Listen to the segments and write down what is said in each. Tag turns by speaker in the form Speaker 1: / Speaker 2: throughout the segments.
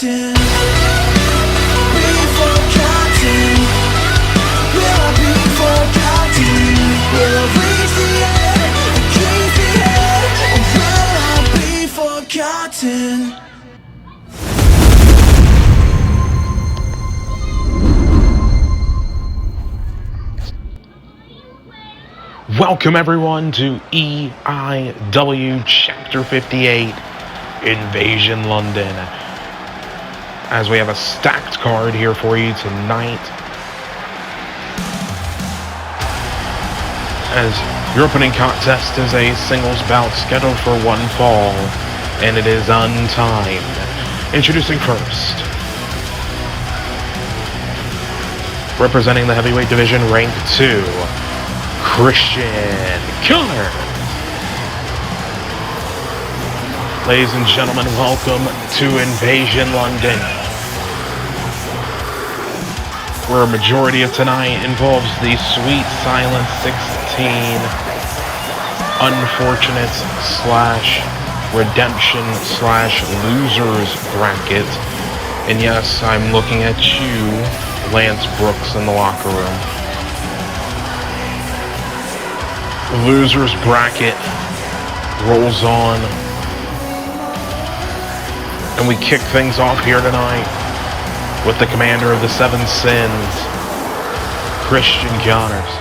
Speaker 1: forgotten? Be forgotten? Will I be forgotten? Will I reach the end and keep the end? Or will I be forgotten?
Speaker 2: Welcome everyone to EIW Chapter 58, Invasion London. As we have a stacked card here for you tonight. As your opening contest is a singles bout scheduled for one fall, and it is untimed. Introducing first, representing the heavyweight division, rank 2, Christian Connor. Ladies and gentlemen, welcome to Invasion London, where a majority of tonight involves the Sweet Silent 16 Unfortunate / Redemption / Losers bracket. And yes, I'm looking at you, Lance Brooks, in the locker room. Losers bracket rolls on, and we kick things off here tonight with the commander of the Seven Sins, Christian Connors.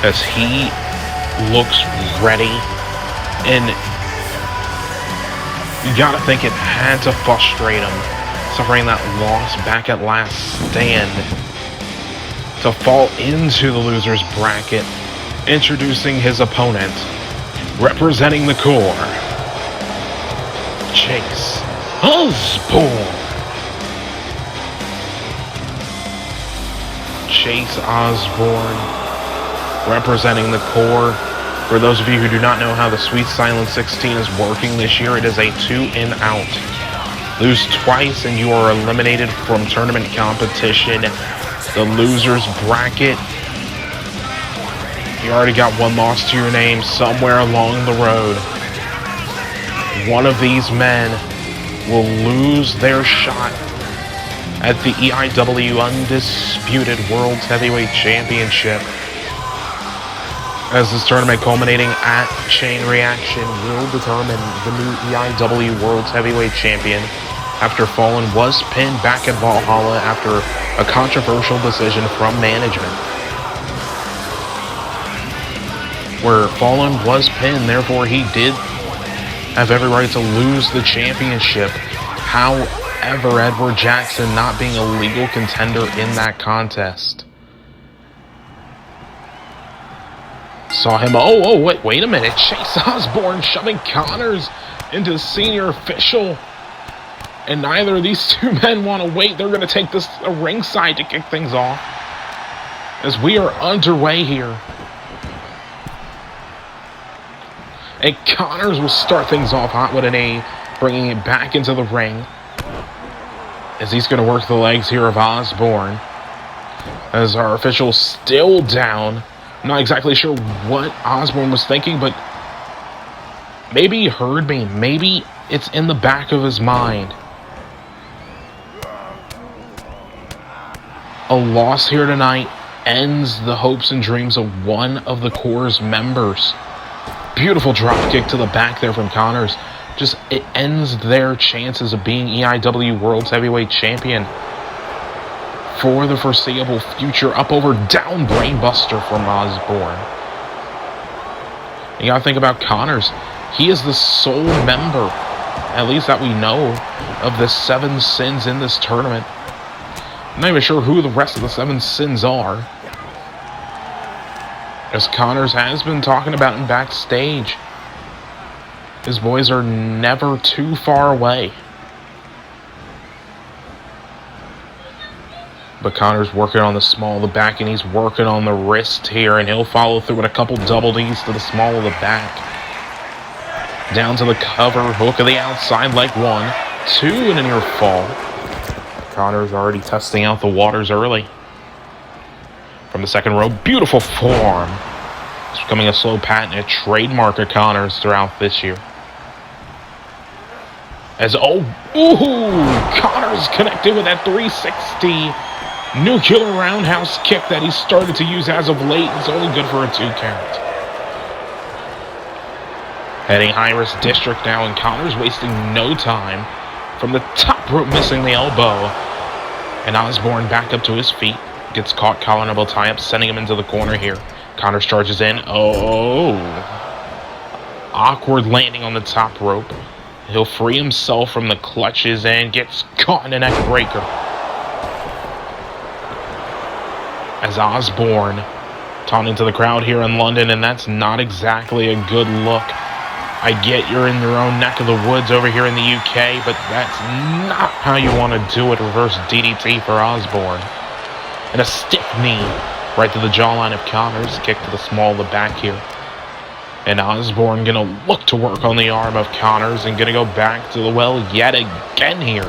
Speaker 2: As he looks ready, and you gotta think it had to frustrate him, suffering that loss back at Last Stand, to fall into the losers bracket. Introducing his opponent, representing the core, Chase Osborne. Chase Osborne, representing the core. For those of you who do not know how the Sweet Silent 16 is working this year, it is a 2-in-out. Lose twice and you are eliminated from tournament competition. The losers bracket, you already got one loss to your name somewhere along the road. One of these men will lose their shot at the EIW Undisputed World's Heavyweight Championship, as this tournament culminating at Chain Reaction will determine the new EIW World's Heavyweight Champion, after Fallen was pinned back at Valhalla after a controversial decision from management. Where Fallen was pinned, therefore he did have every right to lose the championship. However, Edward Jackson not being a legal contender in that contest. Saw him, wait a minute, Chase Osborne shoving Connors into the senior official. And neither of these two men want to wait. They're going to take this ringside to kick things off, as we are underway here. And Connors will start things off hot with an A, bringing it back into the ring, as he's going to work the legs here of Osborne. As our official still down. I'm not exactly sure what Osborne was thinking, but maybe he heard me. Maybe it's in the back of his mind. A loss here tonight ends the hopes and dreams of one of the core's members. Beautiful drop kick to the back there from Connors. Just, it ends their chances of being EIW World's Heavyweight Champion for the foreseeable future. Up over down brainbuster from Osborne. You gotta think about Connors. He is the sole member, at least that we know, of the Seven Sins in this tournament. I'm not even sure who the rest of the Seven Sins are, as Connors has been talking about him backstage. His boys are never too far away. But Connors working on the small of the back, and he's working on the wrist here, and he'll follow through with a couple double Ds to the small of the back. Down to the cover, hook of the outside, leg 1, 2, and a near fall. Connors already testing out the waters early. From the second row, beautiful form It's becoming a slow patent, a trademark of Connors throughout this year. As, Connors connected with that 360 nuclear roundhouse kick that he started to use as of late. It's only good for a 2 count. Heading high-risk district now, and Connors wasting no time from the top rope, missing the elbow. And Osborne back up to his feet. Gets caught, collar and elbow tie-up, sending him into the corner here. Connors charges in. Awkward landing on the top rope. He'll free himself from the clutches and gets caught in a neck breaker. As Osborne taunting to the crowd here in London, and that's not exactly a good look. I get you're in your own neck of the woods over here in the UK, but that's not how you want to do it. Reverse DDT for Osborne. And a stiff knee right to the jawline of Connors. Kick to the small of the back here. And Osborne going to look to work on the arm of Connors and going to go back to the well yet again here.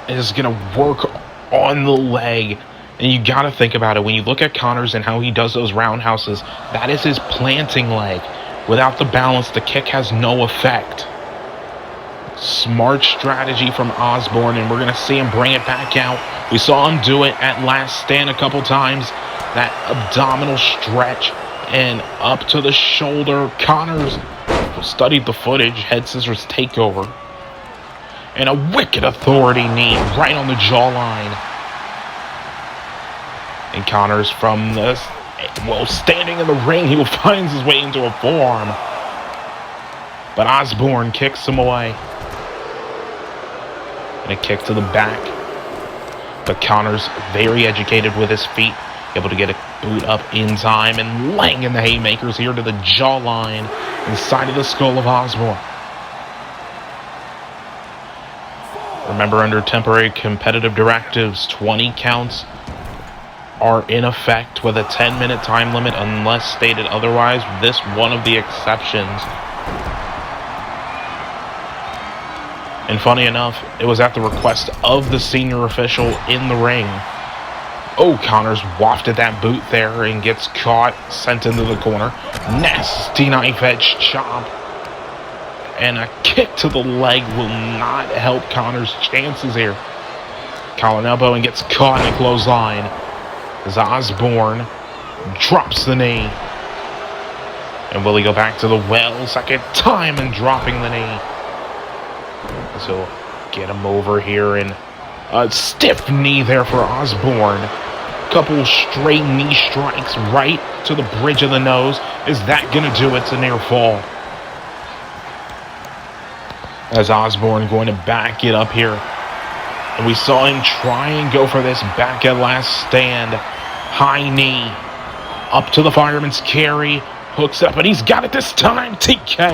Speaker 2: Is going to work on the leg. And you got to think about it. When you look at Connors and how he does those roundhouses, that is his planting leg. Without the balance, the kick has no effect. Smart strategy from Osborne, and we're going to see him bring it back out. We saw him do it at Last Stand a couple times. That abdominal stretch and up to the shoulder. Connors studied the footage. Head scissors takeover. And a wicked authority knee right on the jawline. And Connors from this, standing in the ring, he will find his way into a forearm. But Osborne kicks him away. And a kick to the back. But Connors very educated with his feet, able to get a boot up in time and laying in the haymakers here to the jawline inside of the skull of Osborne. Remember, under temporary competitive directives, 20 counts are in effect with a 10-minute time limit unless stated otherwise. This one of the exceptions. And funny enough, it was at the request of the senior official in the ring. Connors wafted that boot there and gets caught, sent into the corner. Nasty knife edge chop. And a kick to the leg will not help Connors' chances here. Collar and elbow and gets caught in a clothesline. As Osborne drops the knee. And will he go back to the well second time and dropping the knee? So get him over here, and a stiff knee there for Osborne. Couple straight knee strikes right to the bridge of the nose. Is that going to do it? It's a near fall. As Osborne going to back it up here. And we saw him try and go for this back at Last Stand. High knee. Up to the fireman's carry. Hooks up, and he's got it this time. TKO.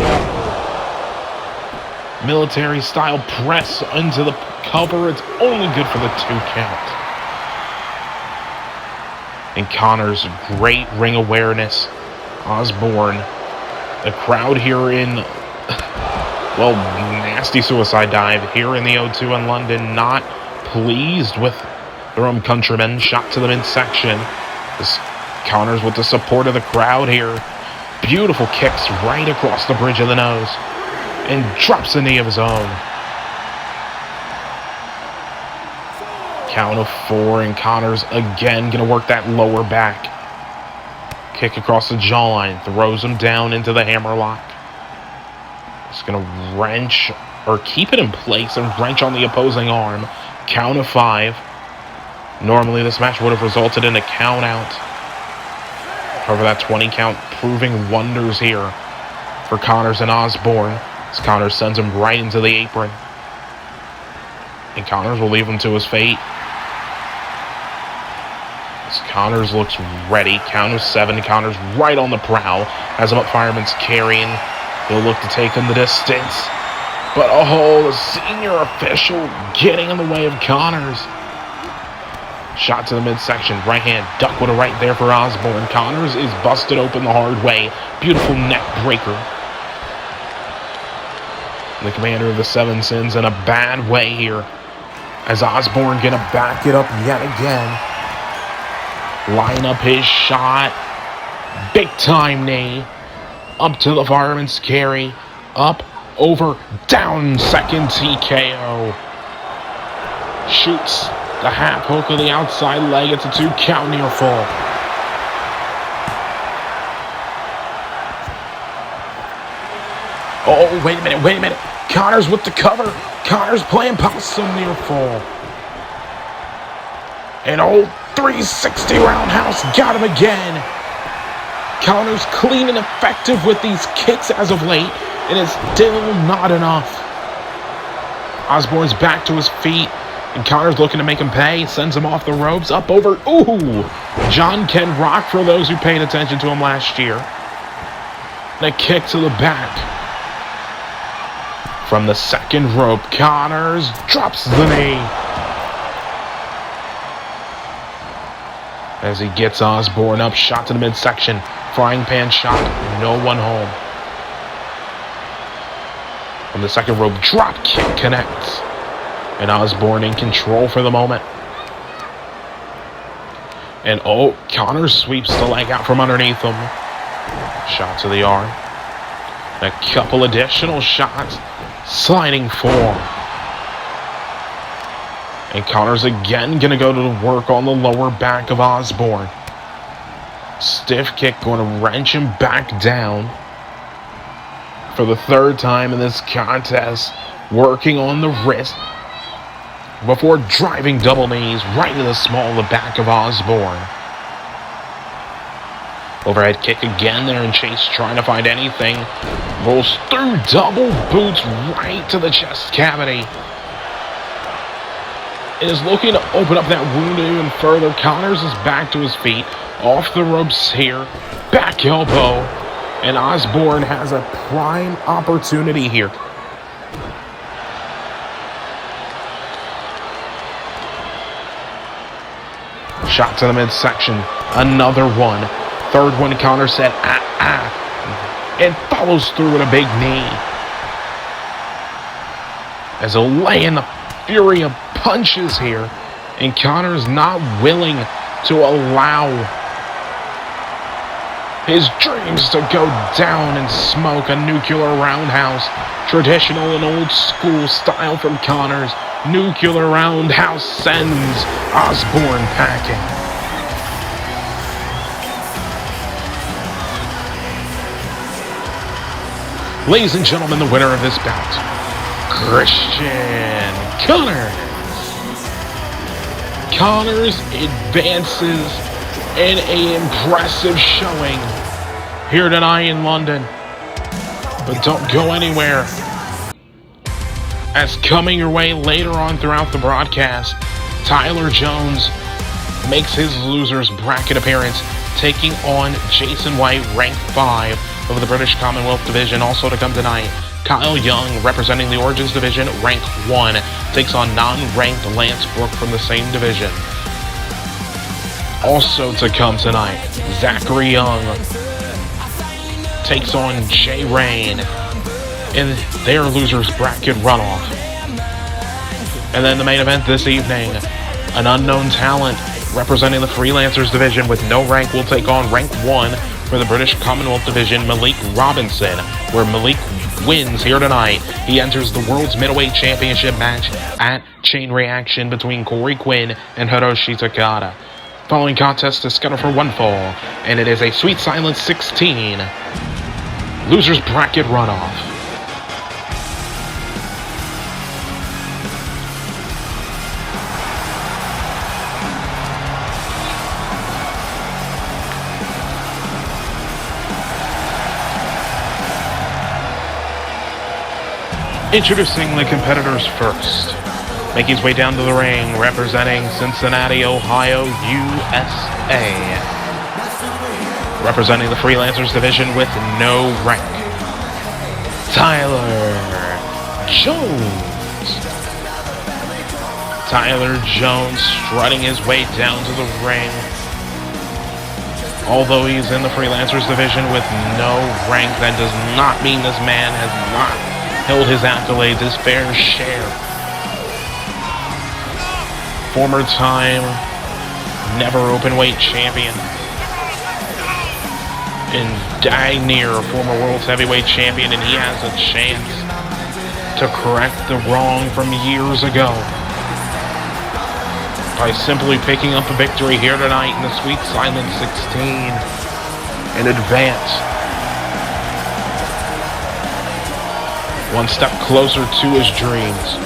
Speaker 2: Military style press into the cover. It's only good for the 2 count. And Connors, great ring awareness. Osborne, the crowd here in, nasty suicide dive here in the O2 in London, not pleased with their own countrymen. Shot to the midsection. This Connors with the support of the crowd here. Beautiful kicks right across the bridge of the nose. And drops a knee of his own. Count of 4, and Connors again going to work that lower back. Kick across the jawline, throws him down into the hammerlock. He's going to wrench, or keep it in place and wrench on the opposing arm. Count of 5. Normally this match would have resulted in a count out. However, that 20 count proving wonders here for Connors and Osborne. As Connors sends him right into the apron. And Connors will leave him to his fate. As Connors looks ready. Count of 7. Connors right on the prowl. Has him up fireman's carrying. He'll look to take him the distance. But the senior official getting in the way of Connors. Shot to the midsection. Right hand. Duck with a right there for Osborne. Connors is busted open the hard way. Beautiful neck breaker. The commander of the 7 Sins in a bad way here. As Osborne gonna back it up yet again. line up his shot. Big time knee. Up to the fireman's carry. Up, over, down, second TKO. Shoots the half hook of the outside leg. It's a 2 count near fall. Oh, wait a minute. Connors with the cover. Connors playing possum near fall. An old 360 roundhouse got him again. Connors clean and effective with these kicks as of late, and it's still not enough. Osborne's back to his feet, and Connors looking to make him pay. Sends him off the ropes, up over. Ooh! John Ken Rock for those who paid attention to him last year. And a kick to the back. From the second rope, Connors drops the knee. As he gets Osborne up, shot to the midsection. Frying pan shot, no one home. From the second rope, drop kick connects. And Osborne in control for the moment. And Connors sweeps the leg out from underneath him. Shot to the arm. A couple additional shots. Sliding form. And Connors again going to go to work on the lower back of Osborne. Stiff kick going to wrench him back down. For the third time in this contest. Working on the wrist. Before driving double knees right to the small of the back of Osborne. Overhead kick again there, and Chase trying to find anything. Rolls through double boots right to the chest cavity. Is looking to open up that wound even further. Connors is back to his feet. Off the ropes here. Back elbow. And Osborne has a prime opportunity here. Shot to the midsection. Another one. Third one, Connors said, and follows through with a big knee. As he'll lay in the fury of punches here. And Connors not willing to allow his dreams to go down and smoke. A nuclear roundhouse. Traditional and old school style from Connors. Nuclear roundhouse sends Osborne packing. Ladies and gentlemen, the winner of this bout, Christian Connors. Connors advances in an impressive showing here tonight in London. But don't go anywhere, as coming your way later on throughout the broadcast, Tyler Jones makes his losers bracket appearance, taking on Jason White, ranked 5 of the British Commonwealth Division. Also to come tonight, Kyle Young, representing the Origins Division, rank 1, takes on non-ranked Lance Brook from the same division. Also to come tonight, Zachary Young takes on Jay Rain in their losers bracket runoff. And then the main event this evening, an unknown talent representing the Freelancers Division with no rank will take on rank 1 for the British Commonwealth Division, Malik Robinson, where Malik wins here tonight. He enters the World's Middleweight Championship match at Chain Reaction between Corey Quinn and Hiroshi Takada. Following contest is scheduled for one fall, and it is a Sweet Silence 16 losers bracket runoff. Introducing the competitors first. Making his way down to the ring, representing Cincinnati, Ohio, USA. Representing the Freelancers Division with no rank, Tyler Jones. Tyler Jones strutting his way down to the ring. Although he's in the Freelancers Division with no rank, that does not mean this man has not held his accolades his fair share. Former time never openweight champion, and dang near a former world's heavyweight champion, and he has a chance to correct the wrong from years ago by simply picking up a victory here tonight in the Sweet Silent 16 and advance one step closer to his dreams.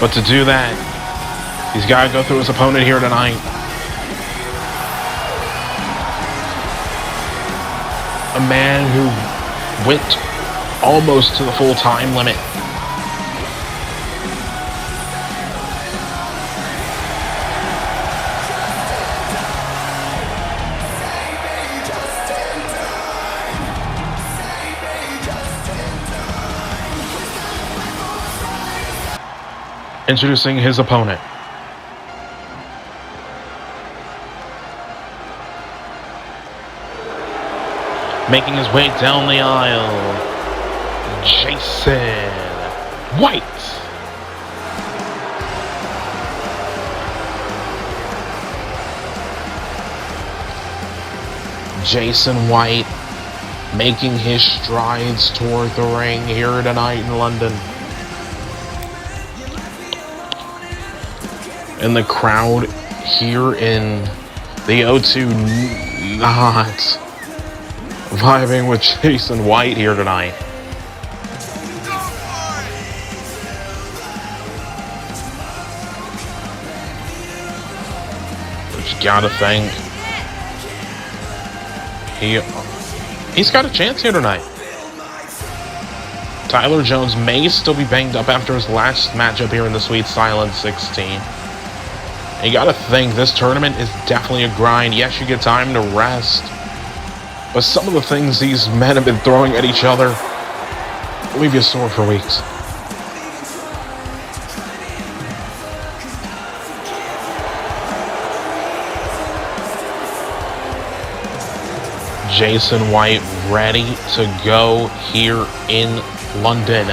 Speaker 2: But to do that, he's got to go through his opponent here tonight. A man who went almost to the full time limit. Introducing his opponent. Making his way down the aisle, Jason White. Jason White making his strides toward the ring here tonight in London. And the crowd here in the O2 not vibing with Jason White here tonight. But you gotta think he's got a chance here tonight. Tyler Jones may still be banged up after his last matchup here in the Sweet Silent 16. You gotta think this tournament is definitely a grind. Yes, you get time to rest, but some of the things these men have been throwing at each other leave you sore for weeks. Jason White ready to go here in London.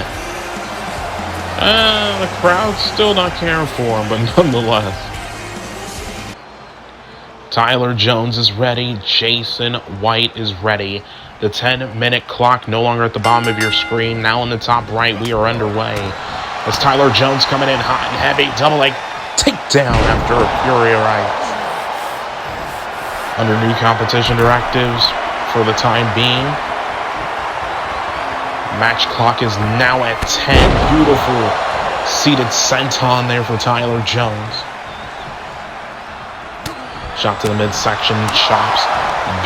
Speaker 2: The crowd's still not caring for him, but nonetheless. Tyler Jones is ready. Jason White is ready. The 10-minute clock no longer at the bottom of your screen. Now in the top right, we are underway. As Tyler Jones coming in hot and heavy. Double leg takedown after a Fury Right. Under new competition directives for the time being. Match clock is now at 10. Beautiful seated senton there for Tyler Jones. Shot to the midsection, chops.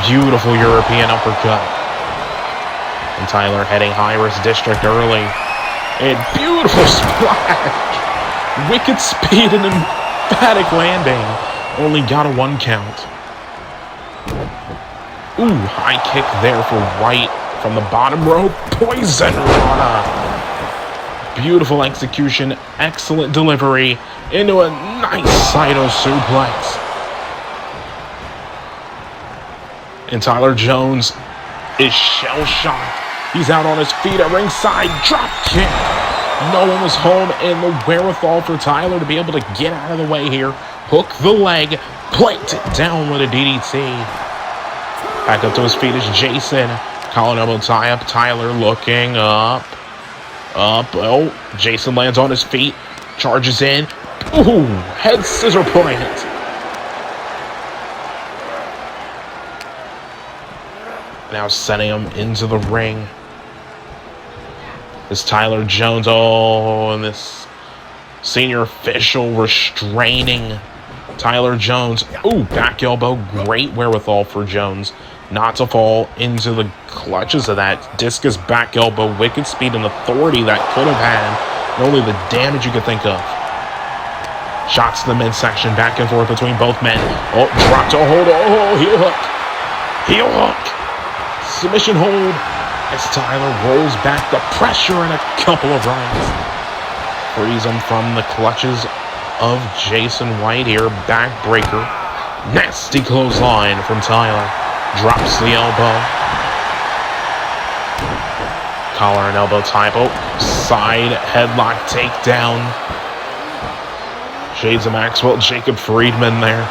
Speaker 2: Beautiful European uppercut. And Tyler heading high-risk district early. And beautiful splash. Wicked speed and emphatic landing. Only got a 1 count. Ooh, high kick there for White from the bottom rope. Poison Rana. Beautiful execution. Excellent delivery. Into a nice Saito suplex. And Tyler Jones is shell-shocked. He's out on his feet at ringside. Drop kick. No one was home, and the wherewithal for Tyler to be able to get out of the way here. Hook the leg. Plant it down with a DDT. Back up to his feet is Jason. Collar elbow tie-up. Tyler looking up. Oh, Jason lands on his feet. Charges in. Ooh, head scissor plant. Now sending him into the ring. This Tyler Jones, and this senior official restraining Tyler Jones. Ooh, back elbow, great wherewithal for Jones not to fall into the clutches of that discus back elbow. Wicked speed and authority that could have had, and only the damage you could think of. Shots to the midsection, back and forth between both men. Oh, drop to hold. Oh, heel hook. Heel hook. Submission hold as Tyler rolls back the pressure and a couple of rights. Frees him from the clutches of Jason White here. Backbreaker. Nasty clothesline from Tyler. Drops the elbow. Collar and elbow type. Oh, side headlock takedown. Shades of Maxwell, Jacob Friedman there.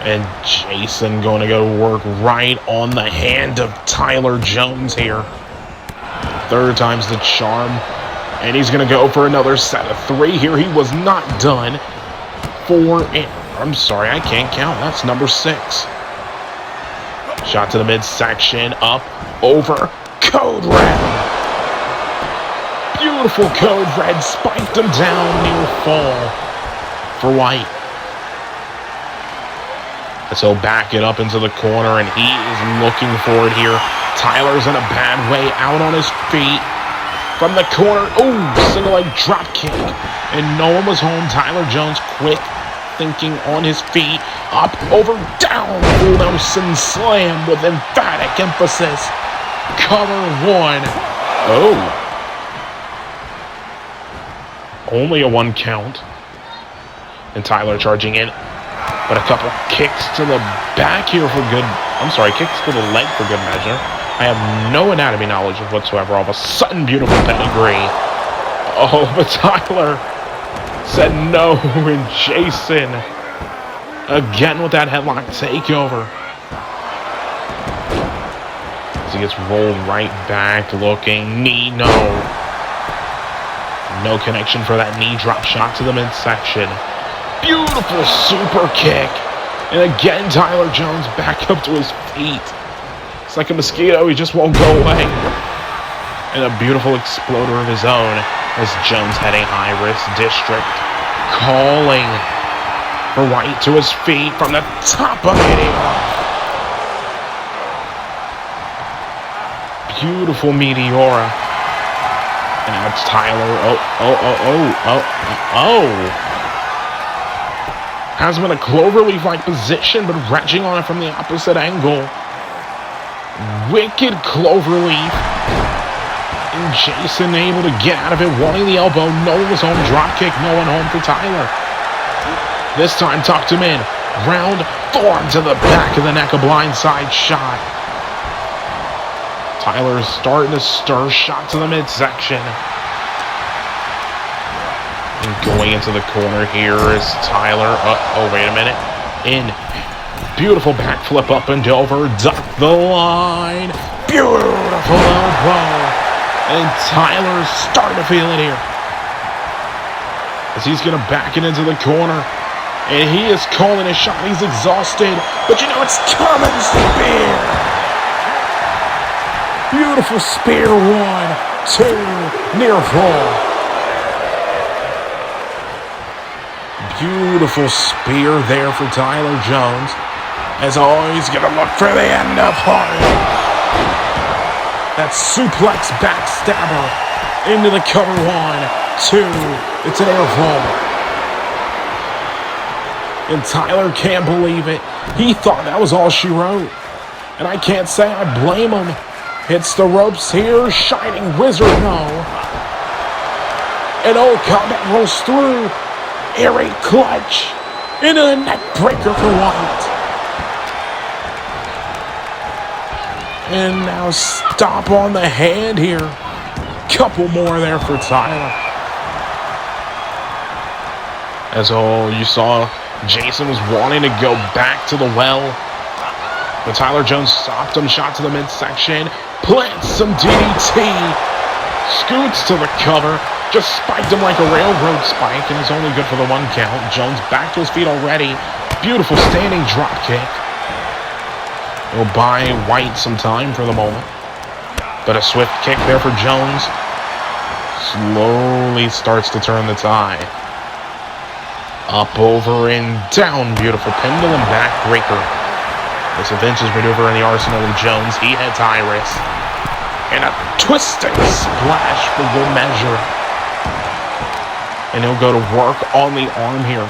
Speaker 2: And Jason going to go to work right on the hand of Tyler Jones here. Third time's the charm. And he's going to go for another set of 3 here. He was not done. 4 and... I'm sorry, I can't count. That's number 6. Shot to the midsection. Up, over. Code Red. Beautiful Code Red. Spiked him down near fall for White. So back it up into the corner, and he is looking for it here. Tyler's in a bad way, out on his feet. From the corner, single leg drop kick. And no one was home. Tyler Jones quick thinking on his feet. Up, over, down. Full Nelson slam with emphatic emphasis. Cover 1. Only a 1 count. And Tyler charging in. But a couple kicks to the back here for good... kicks to the leg for good measure. I have no anatomy knowledge of whatsoever. All of a sudden, beautiful pedigree. But Tyler said no, and Jason again with that headlock takeover. As he gets rolled right back, looking knee, no. No connection for that knee drop shot to the midsection. Beautiful super kick. And again, Tyler Jones back up to his feet. It's like a mosquito, he just won't go away. And a beautiful exploder of his own as Jones heading high-risk district. Calling for White to his feet from the top of it. Beautiful Meteora. And now it's Tyler. Has him in a cloverleaf-like position, but wrenching on it from the opposite angle. Wicked cloverleaf. And Jason able to get out of it, wanting the elbow. No one was home. Drop kick. No one home for Tyler. This time tucked him in. Round 4 to the back of the neck. A blindside shot. Tyler's starting to stir. Shot to the midsection. And going into the corner here is Tyler. Wait a minute. In. Beautiful backflip up and over. Duck the line. Beautiful elbow. And Tyler's starting to feel it here. As he's going to back it into the corner. And he is calling a shot. He's exhausted. But you know it's coming. Spear. Beautiful spear. 1, 2. Near fall. Beautiful spear there for Tyler Jones. As always, gonna look for the end of hard. That suplex backstabber into the cover. 1, 2. It's an air fall. And Tyler can't believe it. He thought that was all she wrote. And I can't say I blame him. Hits the ropes here. Shining Wizard, no. And Combat rolls through. Airy clutch into the neck breaker for White. And now stop on the hand here. Couple more there for Tyler. As you saw, Jason was wanting to go back to the well. But Tyler Jones stopped him. Shot to the midsection. Plants some DDT. Scoots to the cover. Just spiked him like a railroad spike, and is only good for the 1 count. Jones back to his feet already. Beautiful standing drop kick. It'll buy White some time for the moment. But a swift kick there for Jones. Slowly starts to turn the tide. Up, over, and down. Beautiful pendulum backbreaker. It's a vintage maneuver in the arsenal of Jones. He heads high-risk. And a twisting splash for good measure. And he'll go to work on the arm here.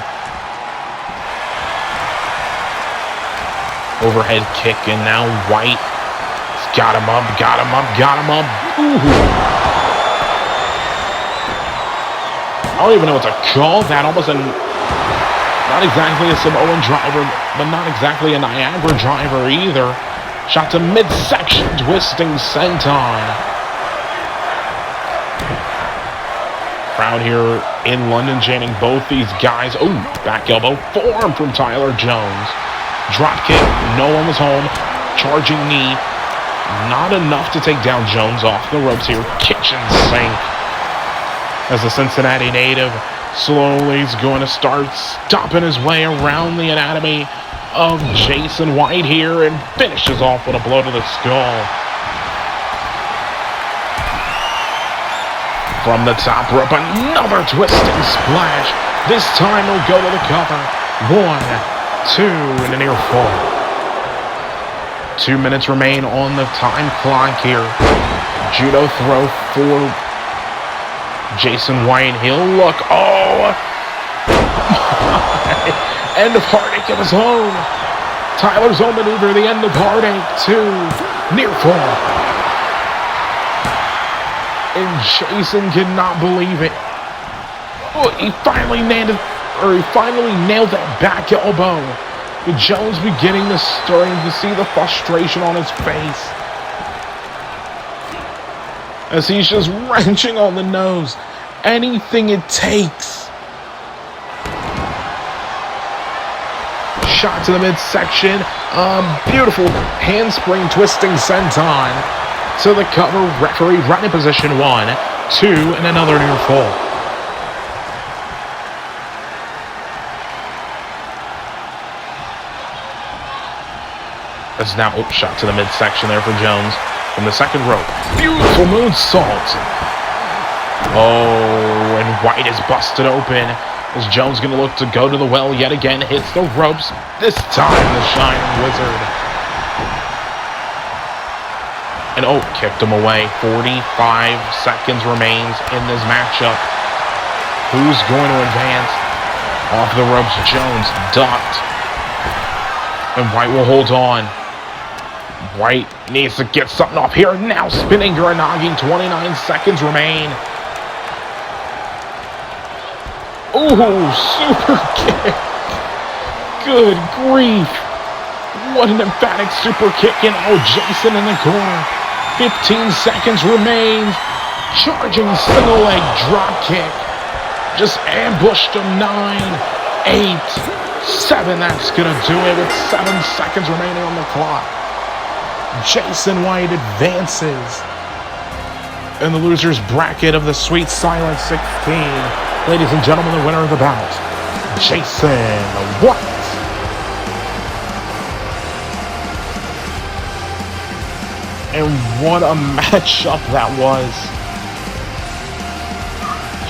Speaker 2: Overhead kick, and now White has got him up, got him up, got him up. Ooh. I don't even know what to call that. Almost not exactly a Samoan driver, but not exactly a Niagara driver either. Shot to midsection, twisting senton. Crowd here in London chanting both these guys. Oh, back elbow form from Tyler Jones. Drop kick, no one was home. Charging knee, not enough to take down Jones off the ropes here. Kitchen sink. As the Cincinnati native slowly is going to start stomping his way around the anatomy of Jason White here and finishes off with a blow to the skull. From the top rope, another twisting splash. This time he'll go to the cover. 1, 2, and a near fall. 2 minutes remain on the time clock here. Judo throw for Jason White. He'll look. Oh! End of Heartache of his own. Tyler's own maneuver, the end of Heartache. 2, near fall. And Jason cannot believe it. Oh, he finally nailed that back elbow. With Jones starting to see the frustration on his face. As he's just wrenching on the nose. Anything it takes. Shot to the midsection. Beautiful handspring twisting senton. To the cover, referee right in position. 1, 2, and another near fall. That's now shot to the midsection there for Jones from the second rope. Beautiful moonsault. Oh, and White is busted open as Jones going to look to go to the well yet again. Hits the ropes. This time the Shining Wizard. And kicked him away. 45 seconds remains in this matchup. Who's going to advance? Off the ropes, Jones ducked. And White will hold on. White needs to get something off here. Now spinning Uranagi. 29 seconds remain. Ooh, super kick. Good grief. What an emphatic super kick. And Jason in the corner. 15 seconds remains. Charging single leg drop kick. Just ambushed him. 9, 8, 7. That's going to do it with 7 seconds remaining on the clock. Jason White advances in the loser's bracket of the Sweet Silent 16. Ladies and gentlemen, the winner of the bout, Jason White. And what a matchup that was.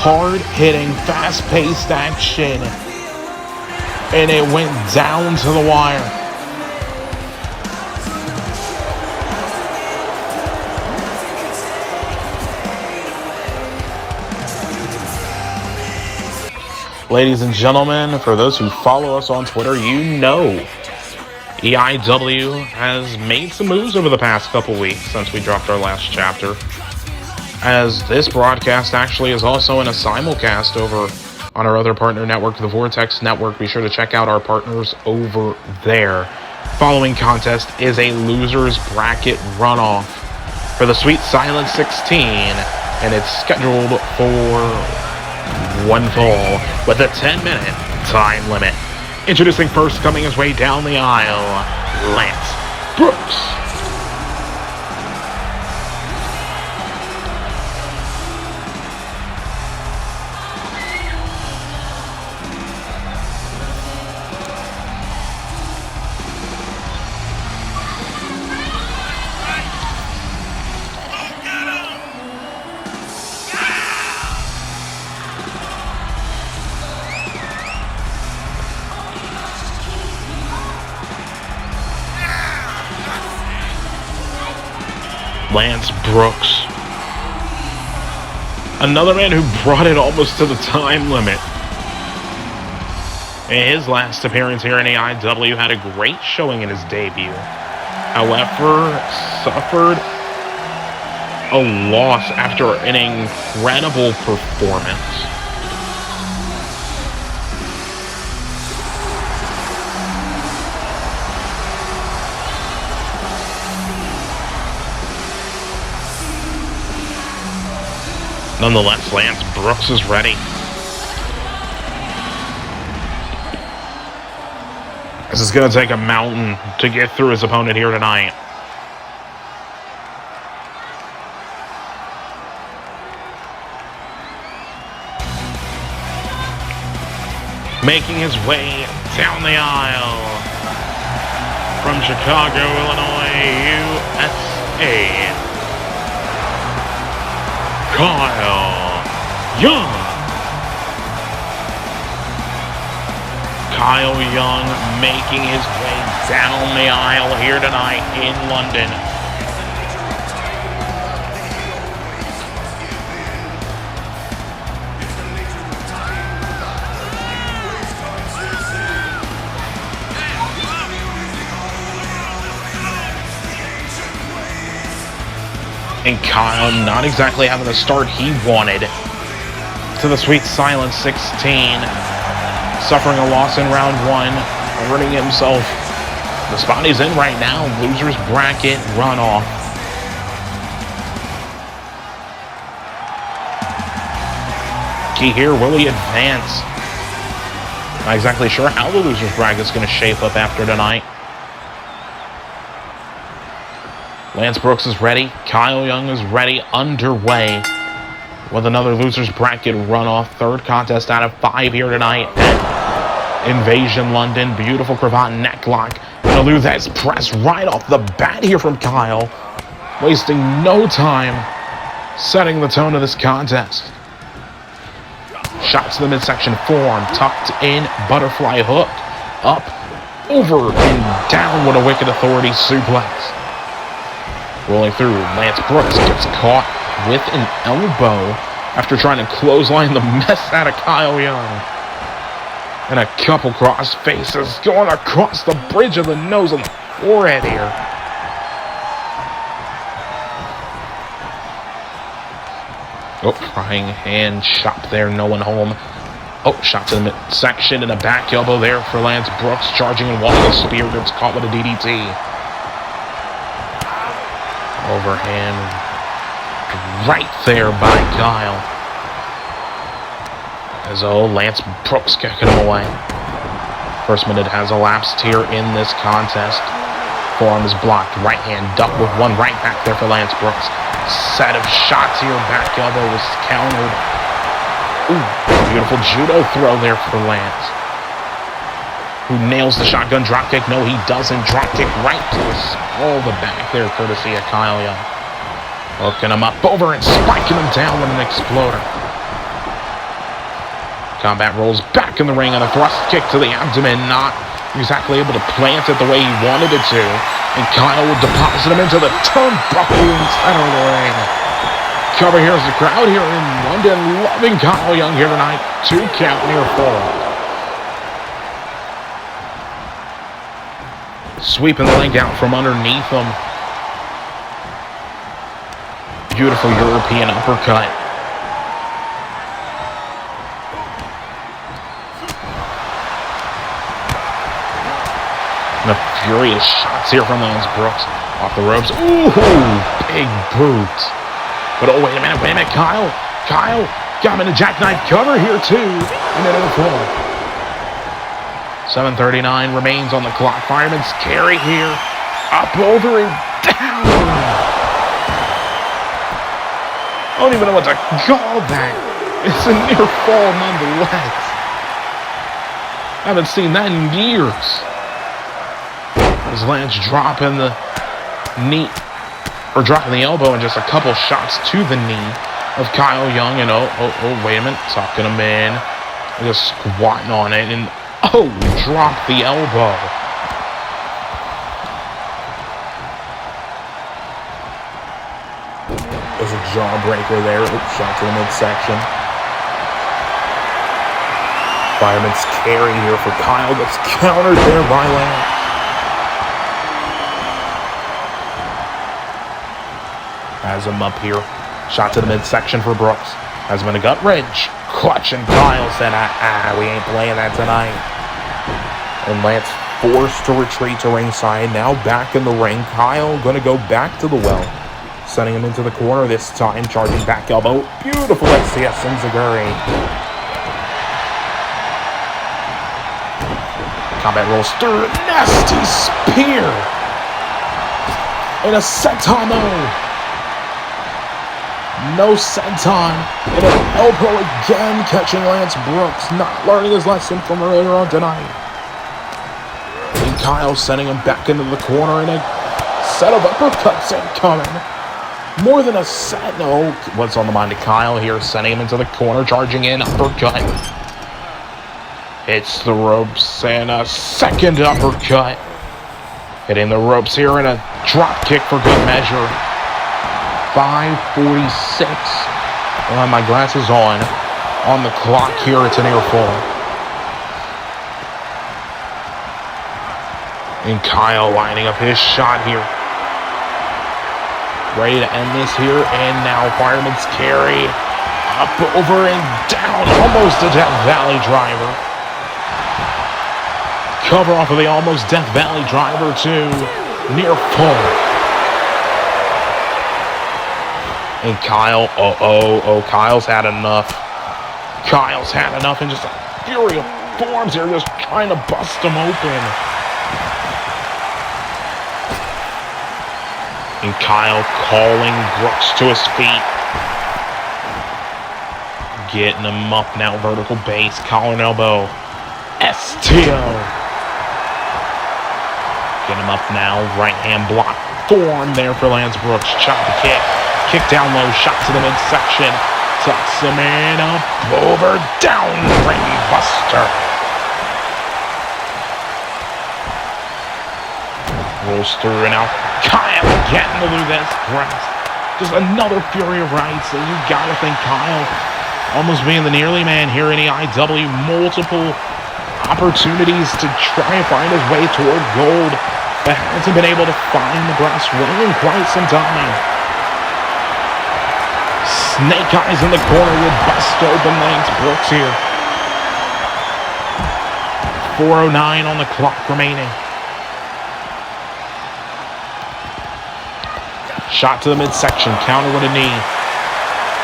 Speaker 2: Hard-hitting, fast-paced action. And it went down to the wire. Ladies and gentlemen, for those who follow us on Twitter, you know EIW has made some moves over the past couple weeks since we dropped our last chapter, as this broadcast actually is also in a simulcast over on our other partner network, the Vortex Network. Be sure to check out our partners over there. Following contest is a loser's bracket runoff for the Sweet Silent 16, and it's scheduled for one fall with a 10-minute time limit. Introducing first, coming his way down the aisle, Lance Brooks. Lance Brooks. Another man who brought it almost to the time limit. In his last appearance here in EIW, had a great showing in his debut. However, suffered a loss after an incredible performance. Nonetheless, Lance Brooks is ready. This is going to take a mountain to get through his opponent here tonight. Making his way down the aisle from Chicago, Illinois, USA, Kyle Young. Kyle Young making his way down the aisle here tonight in London. And Kyle not exactly having the start he wanted. To the Sweet Silence 16. Suffering a loss in round 1. Earning himself the spot he's in right now. Losers bracket runoff. Key here, will he advance? Not exactly sure how the losers bracket's going to shape up after tonight. Lance Brooks is ready. Kyle Young is ready. Underway with another losers bracket runoff. Third contest out of 5 here tonight at Invasion London. Beautiful cravat necklock. Gonna lose that press right off the bat here from Kyle. Wasting no time. Setting the tone of this contest. Shot to the midsection forearm. Tucked in. Butterfly hook. Up. Over and down with a wicked authority suplex. Rolling through, Lance Brooks gets caught with an elbow after trying to clothesline the mess out of Kyle Young. And a couple cross faces going across the bridge of the nose on the forehead here. Oh, frying hand shot there, no one home. Oh, shot to the midsection and a back elbow there for Lance Brooks, charging in one of the spear, gets caught with a DDT. Overhand right there by Kyle. As Lance Brooks kicking him away. First minute has elapsed here in this contest. Forearm is blocked. Right hand duck with one right back there for Lance Brooks. Set of shots here. Back elbow was countered. Ooh, beautiful judo throw there for Lance. Who nails the shotgun dropkick? No, he doesn't. Dropkick right to the back there, courtesy of Kyle Young. Hooking him up over and spiking him down with an exploder. Combat rolls back in the ring and a thrust kick to the abdomen. Not exactly able to plant it the way he wanted it to. And Kyle will deposit him into the turnbuckle in center of the ring. Cover here is the crowd here in London, loving Kyle Young here tonight. 2 count near 4. Sweeping the leg out from underneath him. Beautiful European uppercut. And a furious shots here from Lance Brooks. Off the ropes. Ooh, big boot. But oh, wait a minute, Kyle got him in a jackknife cover here too. And then in the fall. 7:39 remains on the clock. Fireman's carry here. Up, over, and down. I don't even know what to call that. It's a near fall nonetheless. I haven't seen that in years. As Lance dropping the knee, or dropping the elbow, and just a couple shots to the knee of Kyle Young. And oh, wait a minute. Tucking him in. Just squatting on it. And oh, dropped the elbow. There's a jawbreaker there. Oops, shot to the midsection. Fireman's carry here for Kyle. Gets countered there by Lance. Has him up here. Shot to the midsection for Brooks. Has him in a gut wrench. Clutch, and Kyle said, we ain't playing that tonight. And Lance forced to retreat to ringside. Now back in the ring. Kyle gonna go back to the well. Sending him into the corner this time, charging back elbow. Beautiful SCS Enziguri. Combat rolls through, nasty spear. And a senton. No senton. And an elbow again, catching Lance Brooks, not learning his lesson from earlier on tonight. And Kyle sending him back into the corner, and a set of uppercuts incoming. More than a set. No, what's on the mind of Kyle here? Sending him into the corner, charging in, uppercut. Hits the ropes, and a second uppercut. Hitting the ropes here, and a drop kick for good measure. 5:46. I'll have my glasses on the clock here. It's an near fall. And Kyle lining up his shot here. Ready to end this here, and now Fireman's carry. Up, over, and down. Almost a Death Valley driver. Cover off of the almost Death Valley driver to near full. And Kyle, Kyle's had enough. Kyle's had enough, and just a fury of forms here, just trying to bust him open. And Kyle calling Brooks to his feet. Getting him up now, vertical base, collar and elbow. STO. Get him up now, right hand block. Forearm there for Lance Brooks. Chop the kick. Kick down low, shot to the midsection. Tucks him in, up, over, down, ring buster. Rolls through, and now Kyle getting to lose this press. Just another fury of rights. So you gotta think Kyle almost being the nearly man here in EIW. Multiple opportunities to try and find his way toward gold, but hasn't been able to find the brass ring in quite some time. Snake eyes in the corner with bust open Lance Brooks here. 4:09 on the clock remaining. Shot to the midsection, counter with a knee.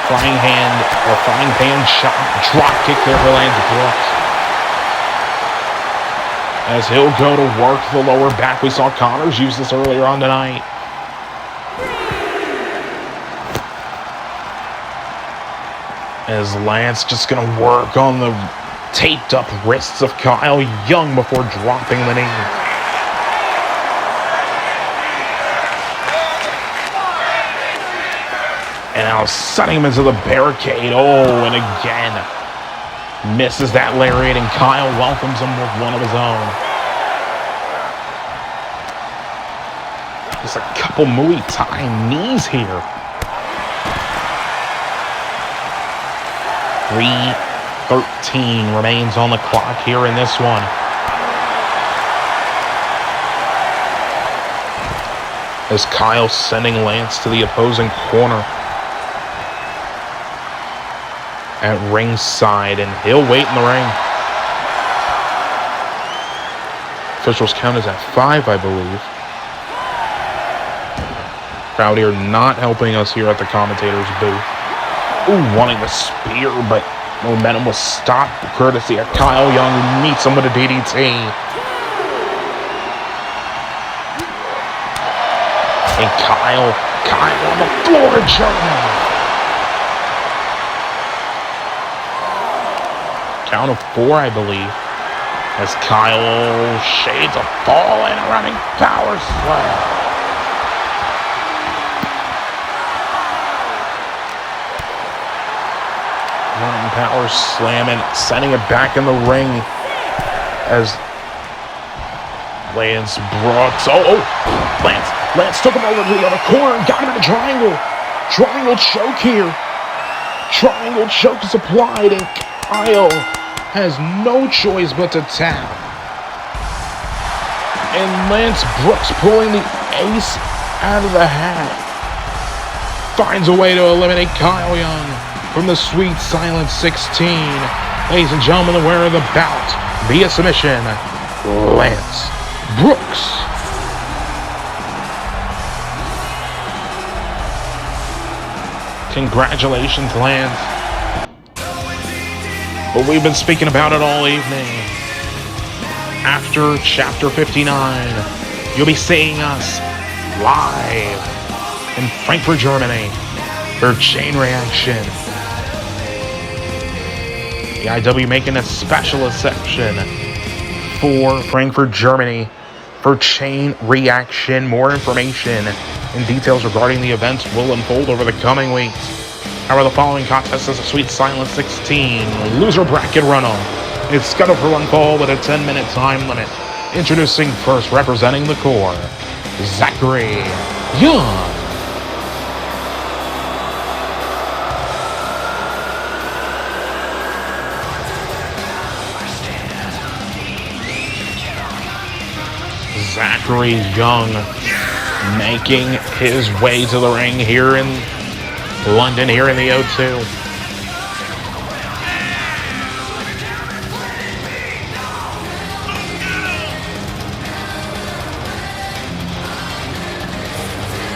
Speaker 2: Flying hand, or flying pan shot. Drop kick there for Lance Brooks. As he'll go to work the lower back. We saw Connors use this earlier on tonight. As Lance just going to work on the taped up wrists of Kyle Young before dropping the knee. And now setting him into the barricade. Oh, and again misses that lariat, and Kyle welcomes him with one of his own. Just a couple Muay Thai knees here. 3:13 remains on the clock here in this one. As Kyle sending Lance to the opposing corner at ringside, and he'll wait in the ring. Officials count as at 5, I believe. Crowd here not helping us here at the commentator's booth. Ooh, wanting the spear, but momentum was stopped courtesy of Kyle Young, who meets him with a DDT. And Kyle on the floor, German. Count of 4, I believe. As Kyle shades a fall and a running power slam. Running power slam and sending it back in the ring as Lance Brooks. Lance took him over to the other corner and got him in a triangle. Triangle choke here. Triangle choke is applied, and Kyle has no choice but to tap. And Lance Brooks pulling the ace out of the hat. Finds a way to eliminate Kyle Young from the Sweet Silent 16. Ladies and gentlemen, the winner of the bout via submission, Lance Brooks. Congratulations, Lance. But we've been speaking about it all evening. After Chapter 59, you'll be seeing us live in Frankfurt, Germany for Chain Reaction. EIW making a special exception for Frankfurt, Germany for Chain Reaction. More information and details regarding the events will unfold over the coming weeks. However, the following contest is a Sweet Silence 16 loser bracket runoff. It's scheduled for one fall with a 10-minute time limit. Introducing first, representing the core, Zachary Young. Zachary Young making his way to the ring here in London, here in the O2.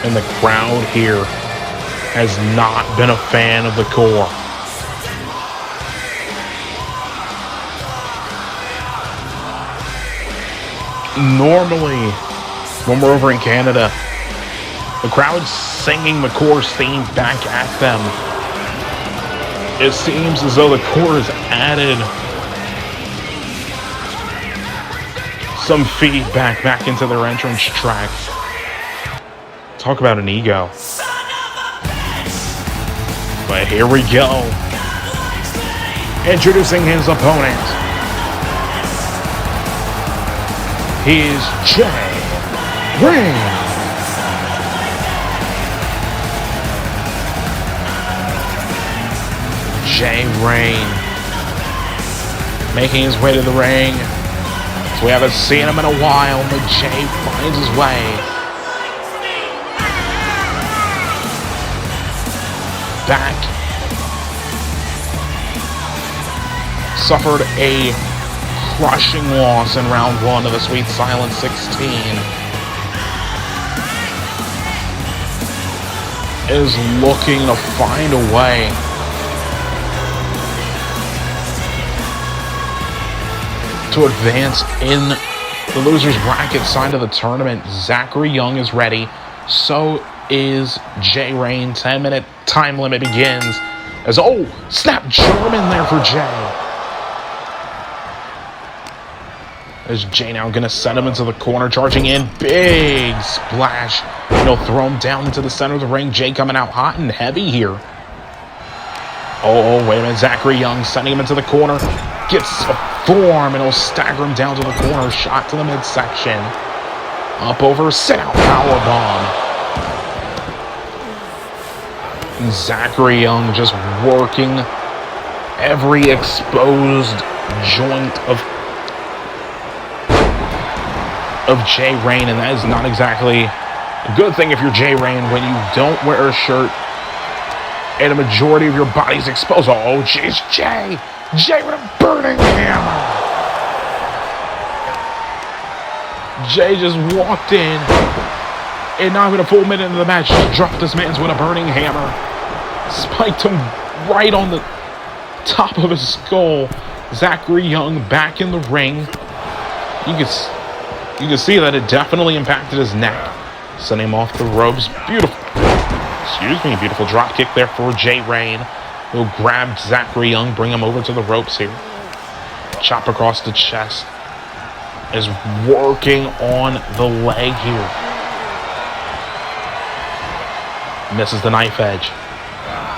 Speaker 2: And the crowd here has not been a fan of the core. Normally, when we're over in Canada, the crowd's singing the core's theme back at them. It seems as though the core has added some feedback back into their entrance track. Talk about an ego. But here we go. Introducing his opponent. He is Jay Rain. Jay Rain making his way to the ring. So we haven't seen him in a while, but Jay finds his way. Back. Suffered a crushing loss in round 1 of the Sweet Silence 16. Is looking to find a way to advance in the loser's bracket side of the tournament. Zachary Young is ready. So is Jay Rain. 10-minute time limit begins as, oh, snap German there for Jay. Is Jay now going to send him into the corner, charging in, big splash. And he'll throw him down into the center of the ring. Jay coming out hot and heavy here. Oh, wait a minute, Zachary Young sending him into the corner. Gets a forearm and he'll stagger him down to the corner. Shot to the midsection. Up over, sit out powerbomb. And Zachary Young just working every exposed joint of Jay Rain, and that is not exactly a good thing if you're Jay Rain when you don't wear a shirt and a majority of your body's exposed. Oh, jeez, Jay! Jay with a burning hammer! Jay just walked in, and not even a full minute into the match, just dropped this man's with a burning hammer. Spiked him right on the top of his skull. Zachary Young back in the ring. You can see that it definitely impacted his neck. Sending him off the ropes. Beautiful drop kick there for Jay Rain. He'll grab Zachary Young, bring him over to the ropes here. Chop across the chest. Is working on the leg here. Misses the knife edge.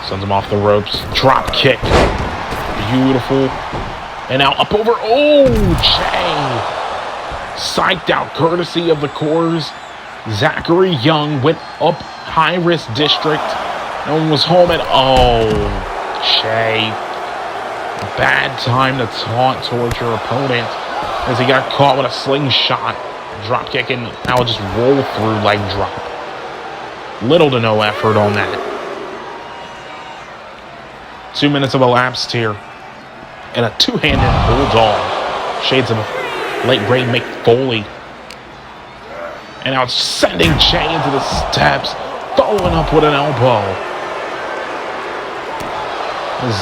Speaker 2: Sends him off the ropes. Drop kick. Beautiful. And now up over. Oh, Jay. Psyched out courtesy of the cores. Zachary Young went up high risk district. No one was home at Jay. Bad time to taunt towards your opponent as he got caught with a slingshot. Drop kick and now just roll through leg drop. Little to no effort on that. 2 minutes have elapsed here. And a two-handed bulldog. Shades of late great Mick Foley. And now it's sending Jay into the steps, following up with an elbow.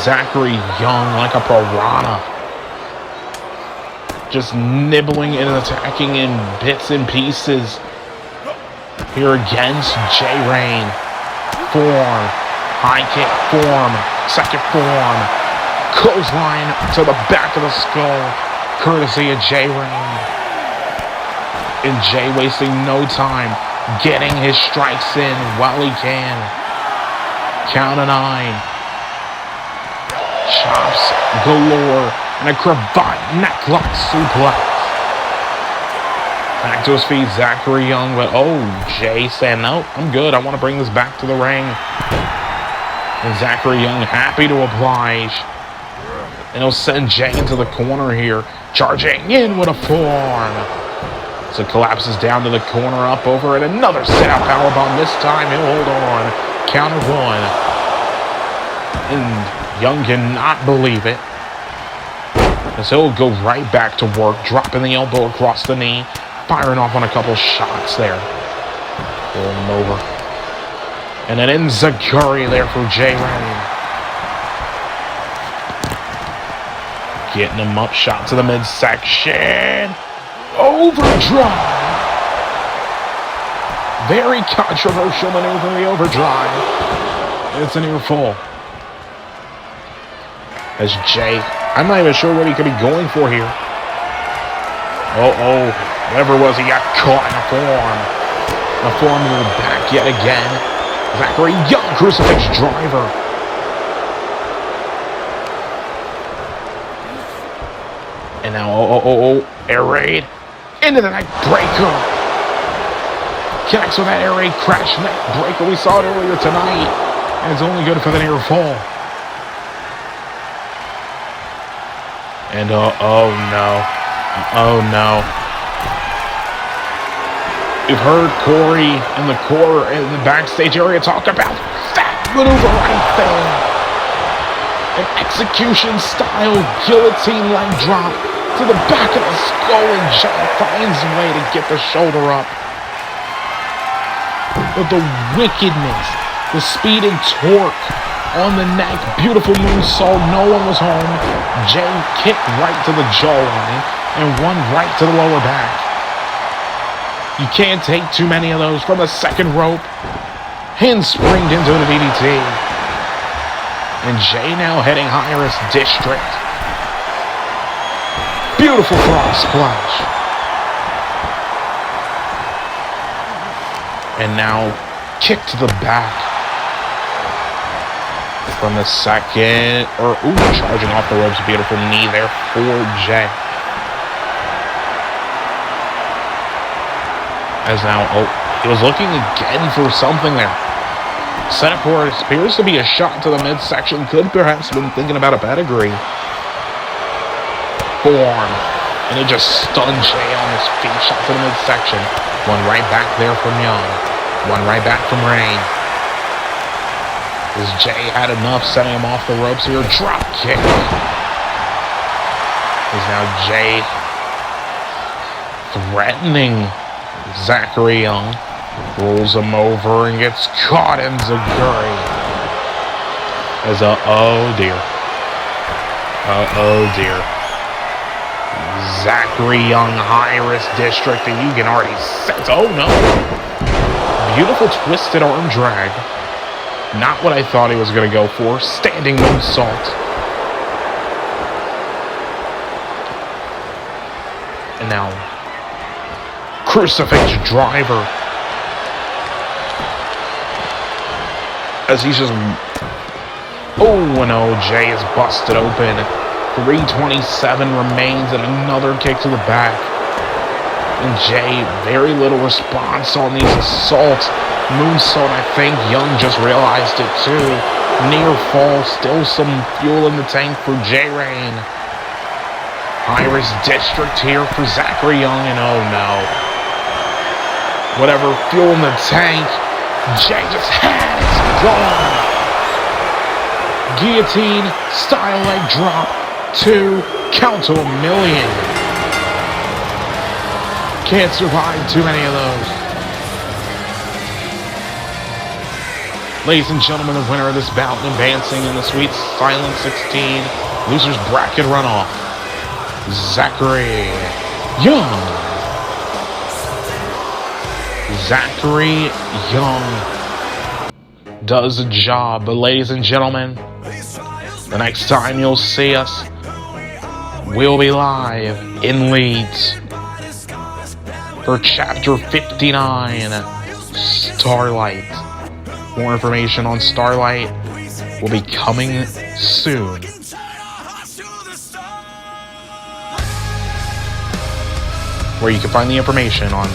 Speaker 2: Zachary Young like a piranha. Just nibbling and attacking in bits and pieces. Here against J-Rain. Form. High kick form. Second form. Clothesline to the back of the skull. Courtesy of J-Rain. And Jay wasting no time. Getting his strikes in while he can. Count of 9. Chops galore. And a cravat necklock suplex. Back to his feet, Zachary Young. But Jay saying, no, I'm good. I want to bring this back to the ring. And Zachary Young happy to oblige. And he'll send Jay into the corner here. Charging in with a forearm. So collapses down to the corner, up over it. Another sit-out powerbomb. This time he'll hold on. Count of 1. And Young cannot believe it. As he'll go right back to work, dropping the elbow across the knee, firing off on a couple shots there. Roll him over. And an enziguri there for J-Rain. Getting him up, shot to the midsection. Overdrive. Very controversial maneuver, the overdrive. It's a near fall. As Jay, I'm not even sure what he could be going for here. Whatever it was, he got caught in a form. A form to the back yet again. Zachary Young, crucifix driver. And now, air raid. Into the neck breaker. Connects with that air raid crash neck breaker. We saw it earlier tonight. And it's only good for the near fall. And oh no. You've heard Corey in the backstage area talk about that maneuver right there. An execution style guillotine leg drop to the back of the skull, and Jay finds a way to get the shoulder up. But the wickedness, the speed and torque on the neck, beautiful moonsault, no one was home. Jay kicked right to the jawline and one right to the lower back. You can't take too many of those from the second rope. Handspringed into the DDT. And Jay now heading high-risk district. Beautiful frog splash. And now kick to the back. From the second, charging off the ropes. Beautiful knee there for Jay. As now, he was looking again for something there. Set up for it appears to be a shot to the midsection. Could perhaps have been thinking about a pedigree. Form. And it just stunned Jay on his feet. Shot to the midsection. One right back there from Young. One right back from Rain. As Jay had enough, setting him off the ropes here. Drop kick. Is now Jay threatening Zachary Young. Rolls him over and gets caught in Zaguri. As oh dear. Zachary Young, high-risk district, and you can already sense, oh no. Beautiful twisted arm drag. Not what I thought he was going to go for. Standing moonsault. And now, crucifix driver. As he's just... Jay is busted open. 3:27 remains and another kick to the back. And Jay, very little response on these assaults. Moonsault, I think Young just realized it too. Near fall, still some fuel in the tank for J-Rain. High-risk district here for Zachary Young, and oh no. Whatever fuel in the tank, Jay just had it gone. Guillotine, style leg drop, 2, count to 1,000,000. Can't survive too many of those. Ladies and gentlemen, the winner of this bout advancing in the Sweet Silent 16 Losers Bracket Runoff, Zachary Young. Zachary Young does the job. But ladies and gentlemen, the next time you'll see us, we'll be live in Leeds for Chapter 59, Starlight. More information on Starlight will be coming soon. Where you can find the information on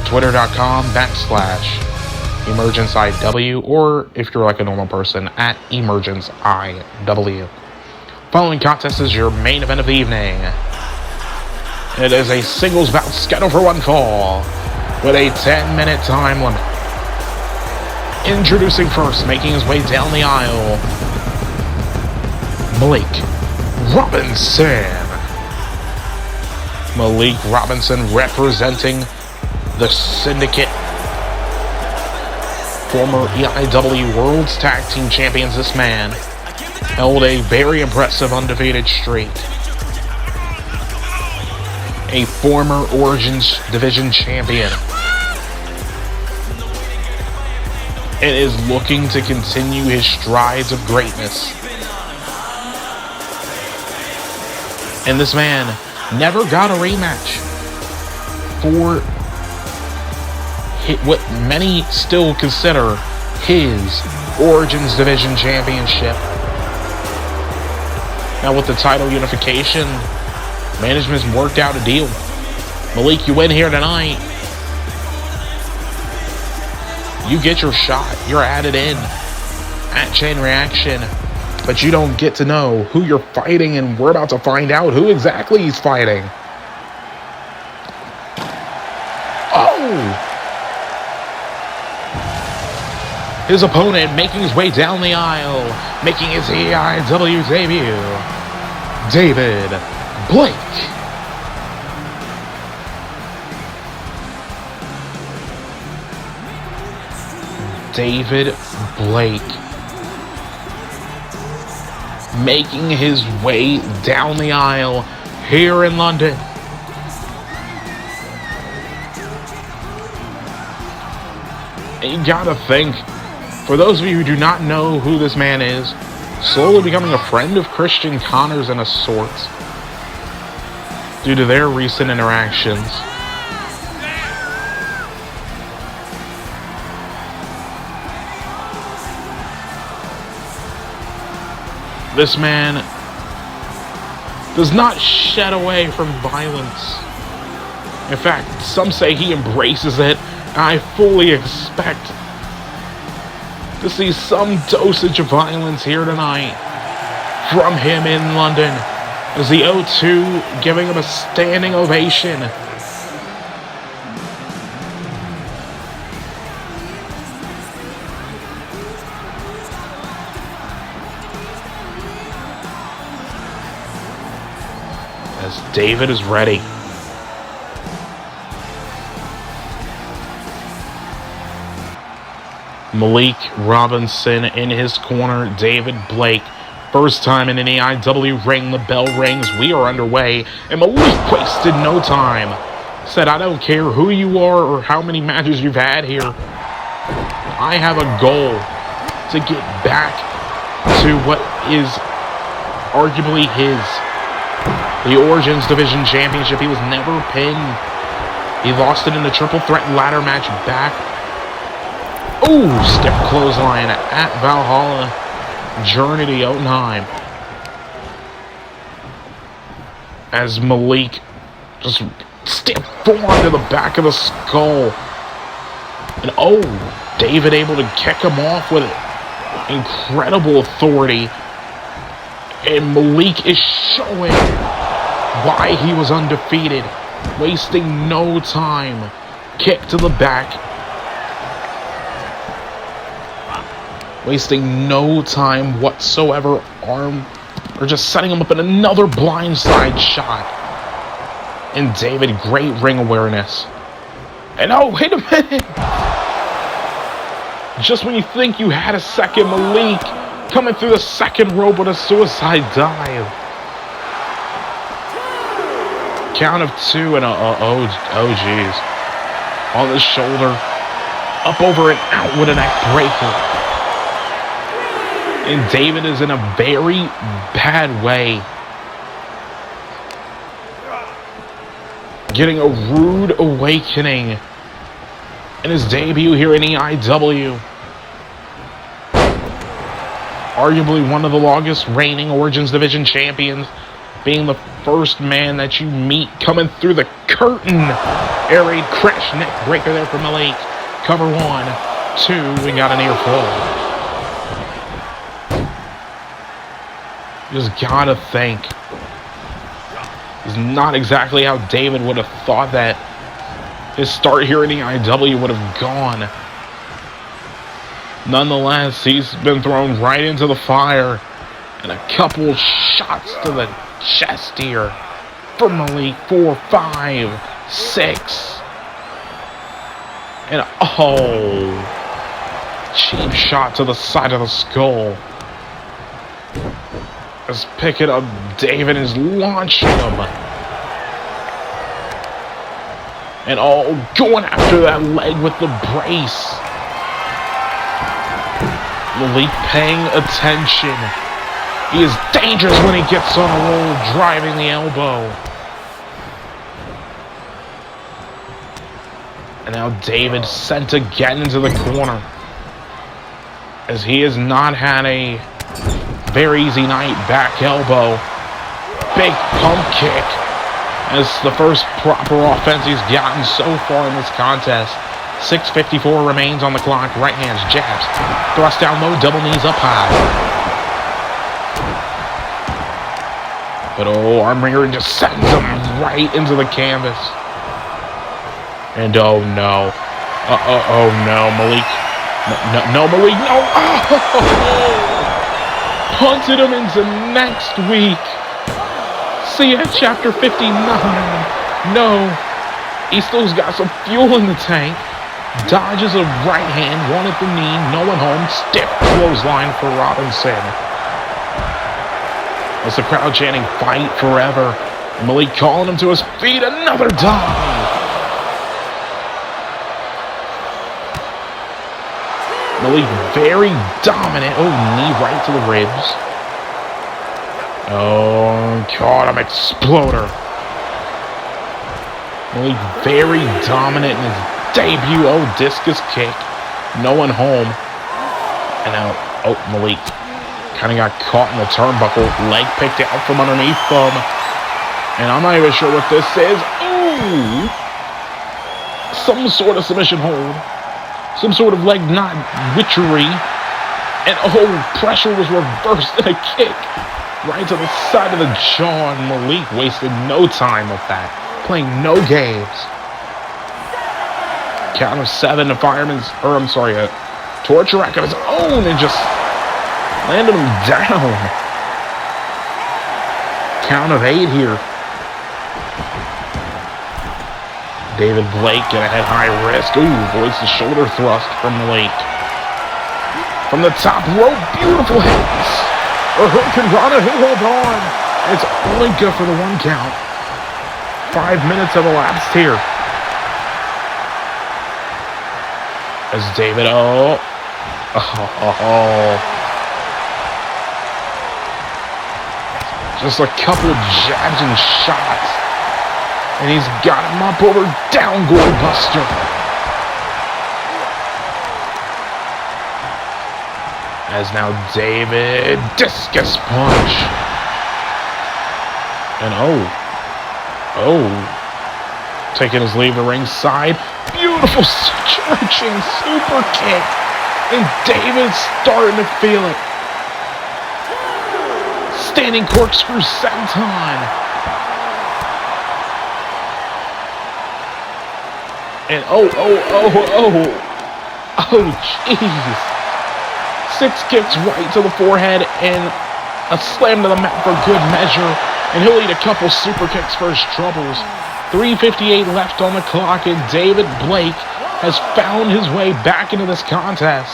Speaker 2: twitter.com/EmergenceIW, or if you're like a normal person, at EmergenceIW. Following contest is your main event of the evening. It is a singles bout scheduled for one fall with a 10-minute time limit. Introducing first, making his way down the aisle, Malik Robinson. Malik Robinson representing the Syndicate. Former EIW World's Tag Team Champions, this man held a very impressive undefeated streak. A former Origins Division champion. And is looking to continue his strides of greatness. And this man never got a rematch for what many still consider his Origins Division Championship. Now with the title unification, management's worked out a deal. Malik, you win here tonight. You get your shot. You're added in at Chain Reaction. But you don't get to know who you're fighting, and we're about to find out who exactly he's fighting. Oh! His opponent making his way down the aisle, making his EIW debut, David Blake. David Blake making his way down the aisle here in London. And you gotta think, for those of you who do not know who this man is, slowly becoming a friend of Christian Connors in a sort, due to their recent interactions. This man does not shed away from violence. In fact, some say he embraces it. I fully expect to see some dosage of violence here tonight from him in London, as the O2 giving him a standing ovation. As David is ready. Malik Robinson in his corner, David Blake. First time in an EIW ring, the bell rings, we are underway, and Malik wasted no time. Said, I don't care who you are or how many matches you've had here. I have a goal to get back to what is arguably his. The Origins Division Championship. He was never pinned. He lost it in the triple threat ladder match back. Ooh, stiff clothesline at Valhalla. Journey to Jotunheim. As Malik just stiff forearm to the back of the skull. And oh, David able to kick him off with incredible authority. And Malik is showing why he was undefeated, wasting no time. Kick to the back, wasting no time whatsoever. Arm, or just setting him up in another blindside shot. And David, great ring awareness. And oh, wait a minute! Just when you think you had a second, Malik coming through the second rope with a suicide dive. Count of 2 and oh geez. On the shoulder. Up over and out with a neck breaker. And David is in a very bad way. Getting a rude awakening in his debut here in EIW. Arguably one of the longest reigning Origins Division champions, being the first man that you meet coming through the curtain. Air raid crash neck breaker there for Malik. Cover 1, 2, we got an ear full. Just gotta think. It's not exactly how David would have thought that his start here in EIW would have gone. Nonetheless, he's been thrown right into the fire. And a couple shots to the chest here for Malik. 4, 5, 6. And cheap shot to the side of the skull. Just picking up David is launching him. And going after that leg with the brace. Malik paying attention. He is dangerous when he gets on a roll, driving the elbow. And now David sent again into the corner, as he has not had a very easy night. Back elbow. Big pump kick. As the first proper offense he's gotten so far in this contest. 6:54 remains on the clock. Right hands, jabs. Thrust down low, double knees up high. But Armbringer just sends him right into the canvas. And oh no. Oh no, Malik. No, Malik, no. Punted him into next week. See ya, chapter 59. No. He still's got some fuel in the tank. Dodges a right hand, one at the knee, no one home. Stiff clothesline for Robinson. As the crowd chanting, fight forever. Malik calling him to his feet. Another dive. Malik very dominant. Knee right to the ribs. Caught him. Exploder. Malik very dominant in his debut. Discus kick. No one home. And now, Malik kind of got caught in the turnbuckle. Leg picked out from underneath him. And I'm not even sure what this is. Some sort of submission hold. Some sort of leg knot witchery. And pressure was reversed in a kick. Right to the side of the jaw. And Malik wasted no time with that. Playing no games. Count of 7, a torture rack of his own, and just landed him down. Count of 8 here. David Blake gonna head high risk. Avoids the shoulder thrust from Malik. From the top rope, beautiful hits. Hurricanrana, he'll hold on. It's only good for the 1 count. 5 minutes have elapsed here. As David, just a couple jabs and shots. And he's got him up over down goal buster. As now David, discus punch. And taking his leave the ringside. Beautiful stretching super kick. And David's starting to feel it. Standing corkscrew senton. And jeez. 6 kicks right to the forehead and a slam to the mat for good measure. And he'll eat a couple super kicks for his troubles. 3:58 left on the clock, and David Blake has found his way back into this contest.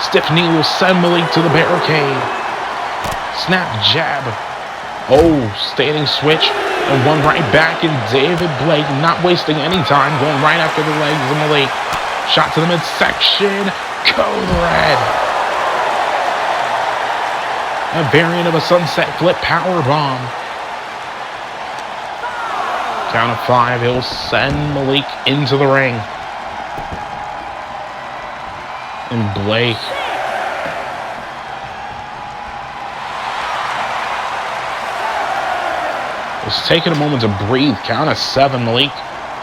Speaker 2: Stiff knee will send Malik to the barricade. Snap jab. Oh, standing switch. And one right back, and David Blake not wasting any time, going right after the legs of Malik. Shot to the midsection. Code red. A variant of a sunset flip power bomb. Count of 5. He'll send Malik into the ring. And Blake. Was taking a moment to breathe. Count of 7. Malik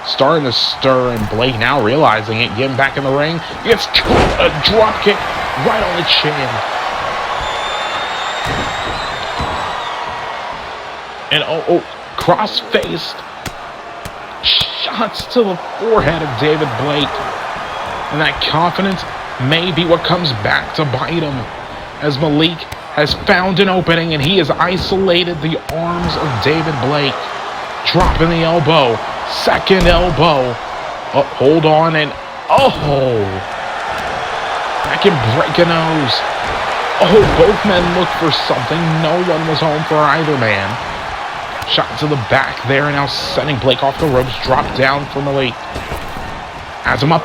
Speaker 2: starting to stir, and Blake now realizing it, getting back in the ring. He gets a drop kick right on the chin. And cross-faced shots to the forehead of David Blake. And that confidence may be what comes back to bite him, as Malik has found an opening and he has isolated the arms of David Blake. Dropping the elbow. Second elbow. Oh, hold on, and that can break a nose. Oh, both men looked for something. No one was home for either man. Shot to the back there, and now sending Blake off the ropes. Drop down for Malik. Has him up.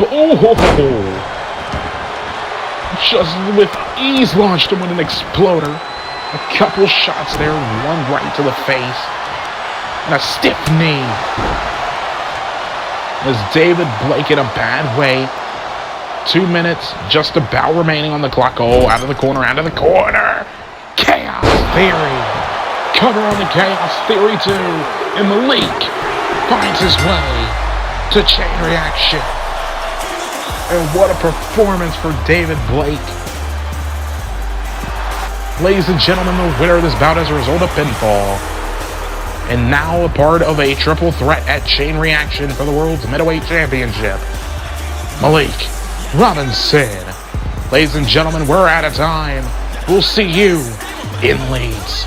Speaker 2: Just with ease launched him with an exploder. A couple shots there, one right to the face. And a stiff knee. As David Blake in a bad way. 2 minutes just about remaining on the clock. Oh, out of the corner. Chaos Theory. Cover on the Chaos Theory too. And Malik finds his way to chain reaction. And what a performance for David Blake. Ladies and gentlemen, the winner of this bout as a result of pinfall. And now a part of a triple threat at Chain Reaction for the World's Middleweight Championship. Malik Robinson. Ladies and gentlemen, we're out of time. We'll see you in Leeds.